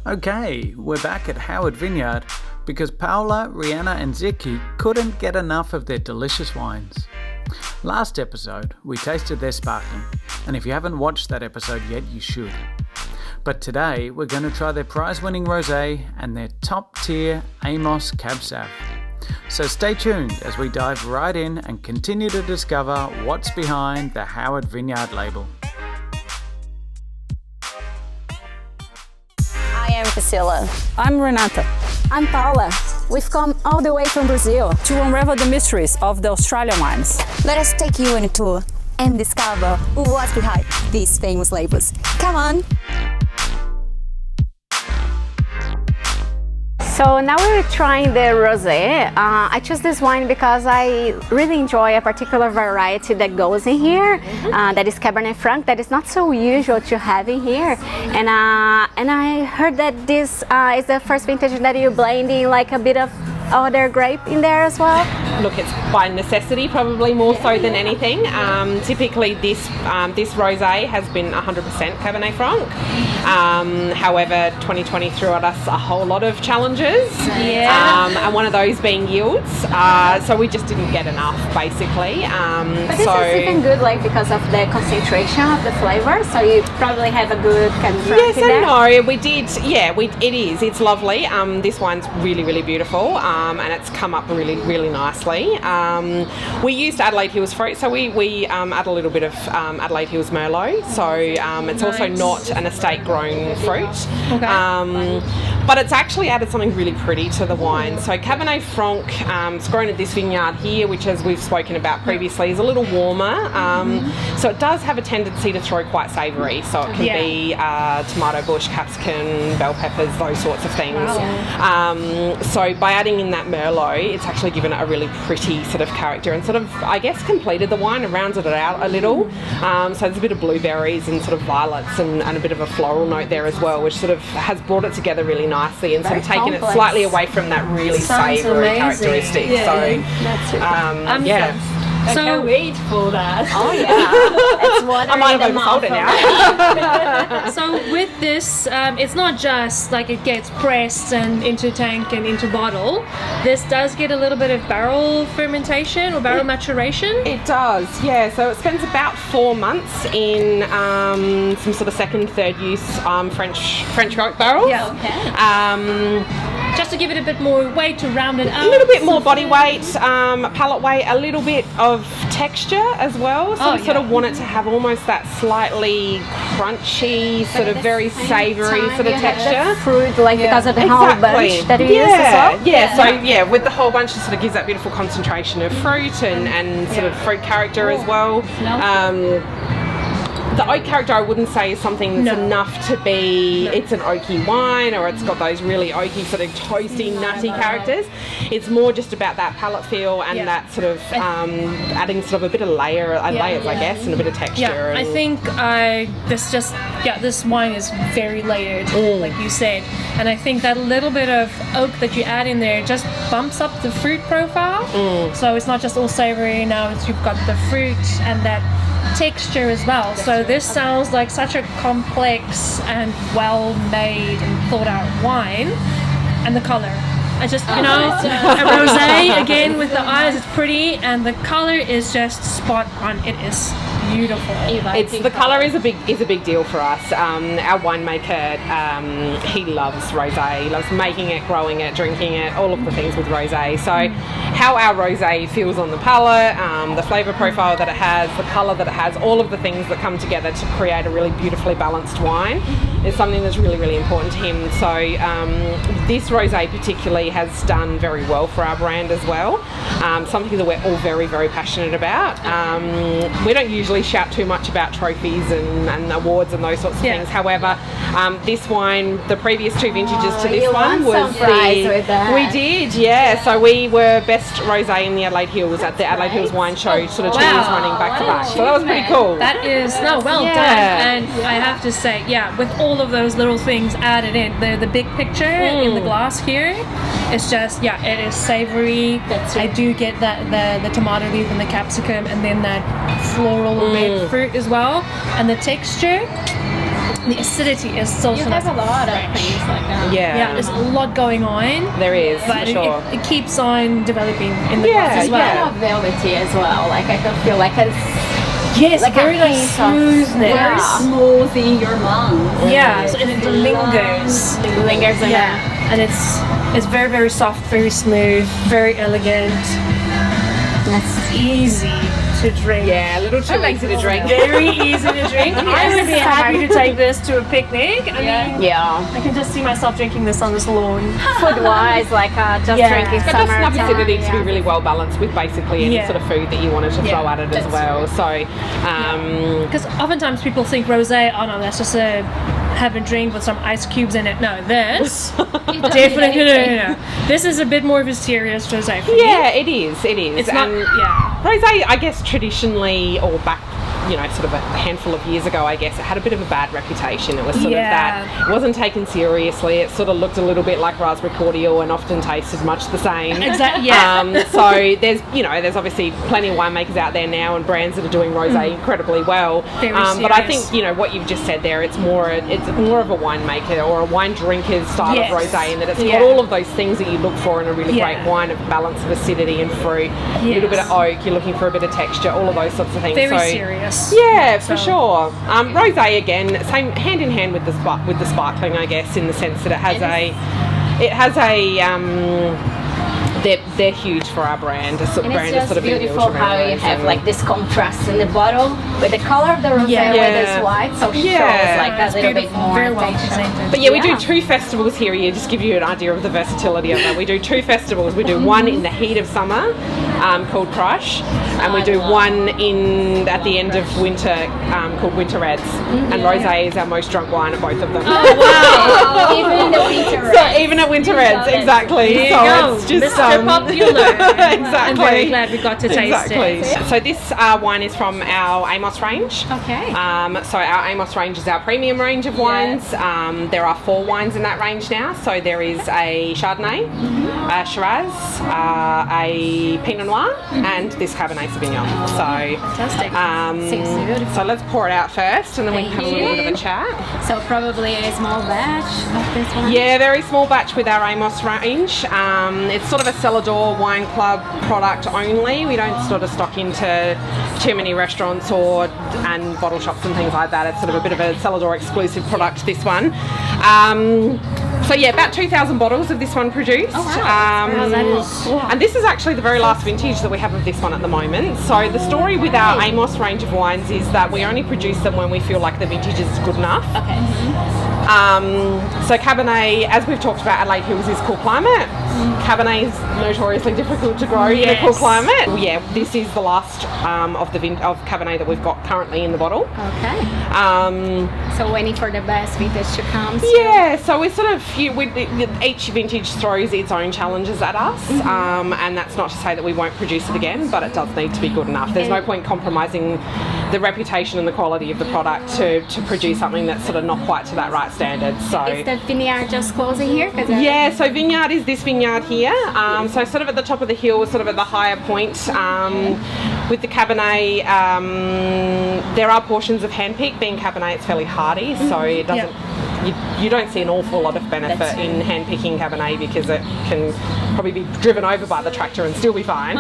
Okay, we're back at Howard Vineyard because Paola, Rihanna and Ziki couldn't get enough of their delicious wines. Last episode, we tasted their sparkling, and if you haven't watched that episode yet, you should. But today, we're going to try their prize-winning rosé and their top-tier Amos Cab Sav. So stay tuned as we dive right in and continue to discover what's behind the Howard Vineyard label. I am Priscilla. I'm Renata. I'm Paula. We've come all the way from Brazil To unravel the mysteries of the Australian wines. Let us take you on a tour and discover what's behind these famous labels. Come on! So now we're trying the rosé. I chose this wine because I really enjoy a particular variety that goes in here. That is Cabernet Franc. That is not so usual to have in here. And I heard that this is the first vintage that you're blending like a bit of other grape in there as well. Look, it's by necessity, probably more so than anything. Typically, this rosé has been 100% Cabernet Franc. However, 2020 threw at us a whole lot of challenges, and one of those being yields. So we just didn't get enough, basically. But this is even good, like because of the concentration of the flavor. So you probably have a good Cabernet Franc yes in there. and no, we did. Yeah, it is. It's lovely. This wine's really, really beautiful, and it's come up really, really nicely. We used Adelaide Hills fruit, so we add a little bit of Adelaide Hills Merlot. So it's also not an estate-grown fruit. Okay. But it's actually added something really pretty to the wine. So Cabernet Franc, it's grown at this vineyard here, which, as we've spoken about previously, is a little warmer. So it does have a tendency to throw quite savoury. So it can be tomato bush, capsicum, bell peppers, those sorts of things. Wow. So by adding in that Merlot, it's actually given it a really pretty sort of character and sort of, I guess, completed the wine and rounded it out a little. So there's a bit of blueberries and sort of violets and a bit of a floral note there as well, which sort of has brought it together really nicely and sort of taken it slightly away from that really savoury characteristic. Yeah. So, I can't wait for that. Oh yeah, it's water I might in have the oversold mouth. it now. So with this, it's not just like it gets pressed and into tank and into bottle. This does get a little bit of barrel fermentation or barrel maturation. It does, yeah. So it spends about 4 months in some sort of second, third use French oak barrels. Yeah. Okay. Just to give it a bit more weight to round it out. A little bit more body weight, palate weight, a little bit of texture as well. So we sort of want it to have almost that slightly crunchy, sort of very savoury sort of texture. Fruit, like because of the whole bunch that you use as well. Yeah. So with the whole bunch, it sort of gives that beautiful concentration of fruit and sort of fruit character as well. The oak character, I wouldn't say, is something that's enough to be, it's an oaky wine or it's got those really oaky sort of toasty, nutty characters. It's more just about that palate feel and that sort of adding sort of a bit of layers, I guess, and a bit of texture. Yeah, I think this wine is very layered, like you said. And I think that little bit of oak that you add in there just bumps up the fruit profile. So it's not just all savoury, now you've got the fruit and that texture as well. So this sounds like such a complex and well made and thought out wine. And the colour, I just a rosé again with the eyes, it's pretty, and the colour is just spot on. It is beautiful. The colour is a big deal for us. Our winemaker, he loves rosé. He loves making it, growing it, drinking it, all of the things with rosé. So how our rosé feels on the palate, the flavour profile that it has, the colour that it has, all of the things that come together to create a really beautifully balanced wine is something that's really, really important to him. So this rosé particularly has done very well for our brand as well. Something that we're all very, very passionate about. We don't usually shout too much about trophies and awards and those sorts of things. However, this wine, the previous 2 vintages to this one was we did, yeah. So we were best rosé in the Adelaide Hills at the Adelaide Hills Wine Show, sort of 2 years running back to back. So that was pretty cool. That is well done. And I have to say, with all of those little things added in, the big picture in the glass here, it's just it is savoury. I do get that the tomato leaf and the capsicum, and then that floral red fruit as well, and the texture. the acidity is so You nice. have a lot of things like that. Yeah, there's a lot going on. There is, But for sure. it keeps on developing in the Yeah, glass as well. yeah. Kind of velvety as well. Like I can feel like it's Yes, like very a nice hint of smoothness. very smooth in your mouth. Yeah, so, and it lingers. it lingers in Yeah, and it's very, very soft, very smooth, very elegant. It's easy to drink. Yeah, a little too easy to drink. Very easy to drink. I would be happy to take this to a picnic. I mean, Yeah. I can just see myself drinking this on this lawn. Food wise, like just Yeah. drinking It's got summer. enough acidity to be really well balanced with basically any Yeah. sort of food that you wanted to throw at it as well. So, Because oftentimes people think rosé, oh no, that's just a have a drink with some ice cubes in it. No, this definitely no. This is a bit more of a serious rosé for me. yeah, it is. It is. It's not. And Yeah. rosé, I guess, traditionally or back, sort of a handful of years ago, I guess, it had a bit of a bad reputation. It was sort of that it wasn't taken seriously. It sort of looked a little bit like raspberry cordial and often tasted much the same. Exactly. Yeah. So there's obviously plenty of winemakers out there now and brands that are doing rosé incredibly well. Very But I serious. think what you've just said there, it's more of a winemaker or a wine drinker's style Yes. of rosé, in that it's Yeah. got all of those things that you look for in a really Yeah. great wine, of balance of acidity and fruit, a little bit of oak, you're looking for a bit of texture, all of those sorts of things. Very so, serious. yeah, for sure. Rosé again, same hand in hand with the sparkling, I guess, in the sense that it has a. They're huge for our brand. And brand it's is just sort of beautiful built how around you those have and- like this contrast in the bottle with the color of the rosé Yeah. with this white, so it Yeah. shows like It's a little bit beautiful, more very well attention. presented. But yeah, we do 2 festivals here a year, just give you an idea of the versatility of it. We do 2 festivals. We do one in the heat of summer called Crush, and we do one at the end of winter called Winter Reds. And rosé is our most drunk wine at both of them. Even in the winter. So even at Winter Reds, exactly. There you So go. it's just Mr. Popular. exactly. I'm very glad we got to taste Exactly. it. So this wine is from our Amos range. Okay. So our Amos range is our premium range of wines. There are 4 wines in that range now. So there is a Chardonnay, a Shiraz, a Pinot Noir, and this Cabernet Sauvignon. So Fantastic. Seems beautiful. so let's pour it out first, and then we can have a Thank little you. bit of a chat. So probably a small batch of this one. Yeah, very small batch with our Amos range. It's sort of a cellar door wine club product only. We don't sort of stock into too many restaurants and bottle shops and things like that. It's sort of a bit of a cellar door exclusive product, this one. So yeah, about 2,000 bottles of this one produced. Wow, that is- And this is actually the very last vintage that we have of this one at the moment. So the story with our Amos range of wines is that we only produce them when we feel like the vintage is good enough. Okay. So Cabernet, as we've talked about, Adelaide Hills is cool climate. Cabernet is notoriously difficult to grow in a cool Yes. climate. Yeah, this is the last of Cabernet that we've got currently in the bottle. Okay. So waiting for the best vintage to come. Yeah, so we're sort of each vintage throws its own challenges at us, and that's not to say that we won't produce it again, but it does need to be good enough. There's no point compromising the reputation and the quality of the product to produce something that's sort of not quite to that right standard. So Is the vineyard just closing here? yeah, so Vineyard is this vineyard here. So sort of at the top of the hill, sort of at the higher point. With the Cabernet, there are portions of handpick. Being Cabernet, it's fairly hardy, so it doesn't. You don't see an awful lot of benefit in hand-picking Cabernet because it can probably be driven over by the tractor and still be fine.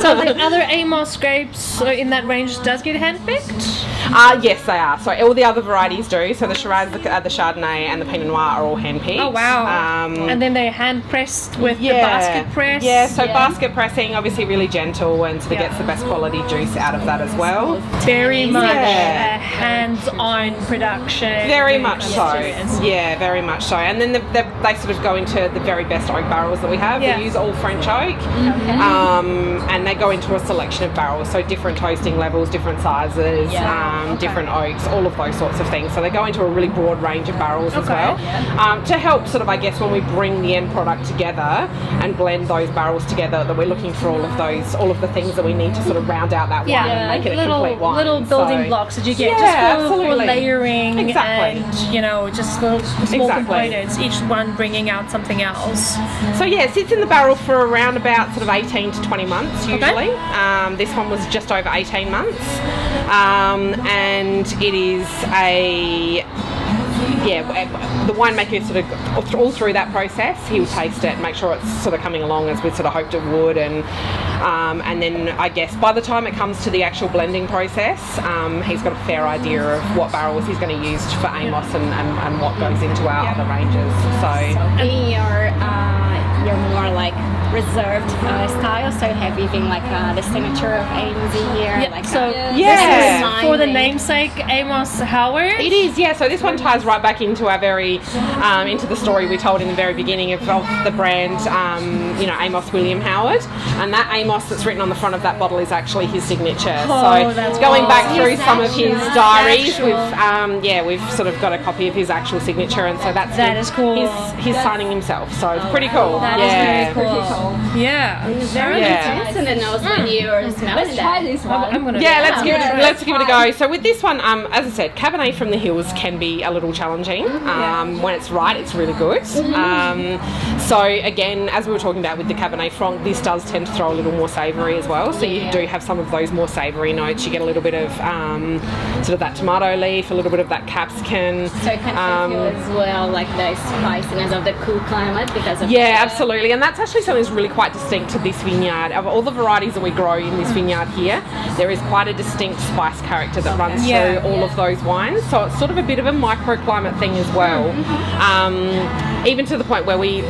So the other Amos grapes in that range does get handpicked? Yes, they are. So all the other varieties do. So the Shiraz, the Chardonnay and the Pinot Noir are all hand-picked. Oh wow. And then they're hand pressed with the basket press? Yeah, so basket pressing, obviously really gentle and sort of gets the best quality juice out of that as well. Very much Yeah. a hands-on production. Very much so. experience. Yeah, very much so. And then they sort of go into the very best oak barrels that we have. Yeah. We use all French oak. And they go into a selection of barrels, so different toasting levels, different sizes, different oaks, all of those sorts of things. So they go into a really broad range of barrels as well. To help sort of, I guess, when we bring the end product together and blend those barrels together, that we're looking for all of the things that we need to sort of round out that wine and make it a complete wine. Little building So- blocks that you get Yeah, just for absolutely. layering Exactly. and just little small Exactly. components, each one bringing out something else. So yeah, it sits in the barrel for around about sort of 18 to 20 months usually. This one was just over 18 months. and it is the winemaker sort of all through that process, he will taste it, make sure it's sort of coming along as we sort of hoped it would, and then I guess by the time it comes to the actual blending process, he's got a fair idea of what barrels he's going to use for Amos and what goes into our other ranges. So in your more like reserved style, so you have even like the signature of Amos in here. Yeah, like so Yeah. this is for the namesake Amos Howard. it is, yeah. So this one ties right back into our very into the story we told in the very beginning of the brand, Amos William Howard, and that Amos that's written on the front of that bottle is actually his signature. Oh, So that's going back awesome. through some of his Actual. diaries, we've sort of got a copy of his actual signature, and so That is cool. He's signing himself, so it's pretty cool. That yeah. is very cool. Yeah. very Yeah. intense in the nose when you're smelling Let's try that. this one. I'm gonna. Yeah, let's give it a go. So with this one, as I said, Cabernet from the Hills can be a little challenging. When it's right, it's really good. So again, as we were talking about with the Cabernet Franc, this does tend to throw a little more savoury as well. So you do have some of those more savoury notes. You get a little bit of sort of that tomato leaf, a little bit of that capsicum. So you can feel as well like the spiciness of the cool climate because of Yeah, absolutely, and that's actually something that's really quite distinct to this vineyard. Of all the varieties that we grow in this vineyard here, there is quite a distinct spice character that runs through all of those wines. So it's sort of a bit of a microclimate thing as well. Even to the point where we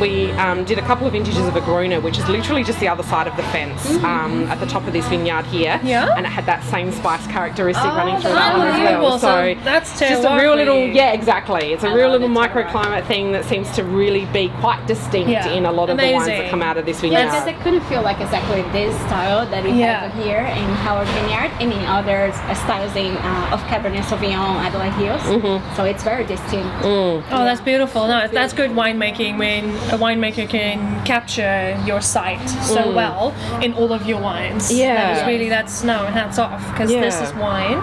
did a couple of vintages of a Gruner, which is literally just the other side of the fence at the top of this vineyard here. Yeah. And it had that same spice characteristic running through that one as well. unbelievable. So So that's just a real little, lovely. yeah, exactly. It's a real little microclimate thing that seems to really be quite distinct Yeah. in a lot of the wines that Amazing. come out of this Yeah, vineyard. because I couldn't feel like exactly this style that we have here in Howard Vineyard and in other styles of Cabernet Sauvignon, Adelaide Hills. So it's very distinct. Oh, that's beautiful. No, that's good winemaking when a winemaker can capture your site so well in all of your wines. Yeah. That is really, hats off, because this Yeah. is wine.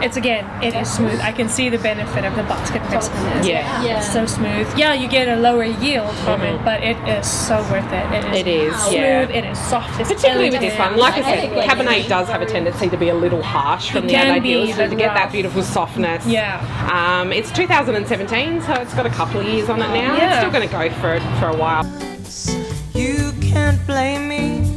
It is smooth. I can see the benefit of the basket crispness. Yeah. It's so smooth. Yeah, you get a lower yield from it, but it is so worth it. It is, smooth, yeah. it is soft, it's Particularly with this elegant. one, like I said, Cabernet does have a tendency to be a little harsh from the can Adelaide be, Hills, so but to get that rough. beautiful softness. Yeah. It's 2017, so it's got a couple of years on it now. Yeah. It's still going to go for a while. You can't blame me